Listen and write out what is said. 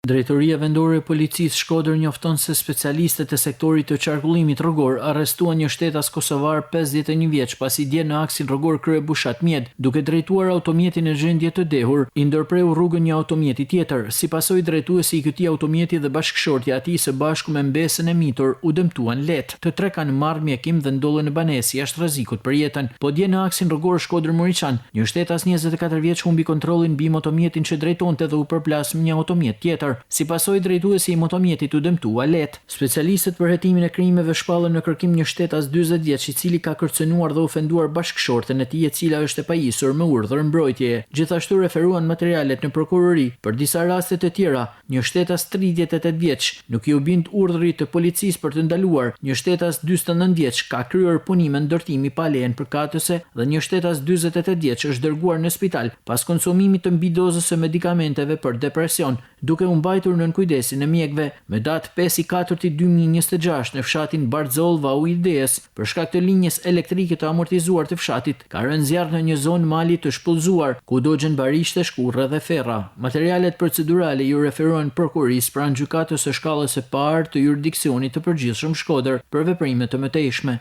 Drejtoria vendore e policisë Shkodër njofton se specialistët e sektorit të qarkullimit rrugor arrestuan një shtetas kosovar 51 vjeç pasi dje në aksin rrugor Krye-Bushat Mjed, duke drejtuar automjetin në gjendje të dehur, i ndërpreu rrugën një automjeti tjetër. Si pasojë drejtuesi i këtij automjeti dhe bashkëshortja e tij së bashku me mbesën e mitur u dëmtuan lehtë. Të tre kanë marrë mjekim dhe ndolën në banesë jashtë rrezikut për jetën. Po dje në aksin rrugor Shkodër-Moriçan, një shtetas 24 vjeç humbi kontrollin mbi motomjetin që drejtonte dhe u përplas me një automjet tjetër. Si pasojë drejtuesi i motomjetit u dëmtua lehtë. Specialistët për hetimin e krimeve shpallën në kërkim një shtetas 40 vjeç i cili ka kërcënuar dhe ofenduar bashkëshorten e tij e cila është e pajisur me urdhër mbrojtjeje. Gjithashtu referuan materialet në prokurori. Për disa raste të tjera, një shtetas 38 vjeç nuk i u bind urdhrit të policisë për të ndaluar, një shtetas 49 vjeç ka kryer punime ndërtimi pa lejen përkatëse dhe një shtetas 48 vjeç është dërguar në spital pas konsumimit të mbi dozës së medikamenteve për depresion, duke u mbajtur nën kujdesin e mjekëve. Me datë 5/4/2026 në fshatin Barzoll Vau Ideës, për shkak të linjës elektrike të amortizuar të fshatit, ka rënë zjarr në një zonë mali të shpullzuar, ku dogjen barishte, shkurrë dhe ferra. Materialet procedurale ju referohen prokurisë pranë gjykatës së shkallës së parë të jurisdiksionit të përgjithshëm Shkodër për veprime të mëtejshme.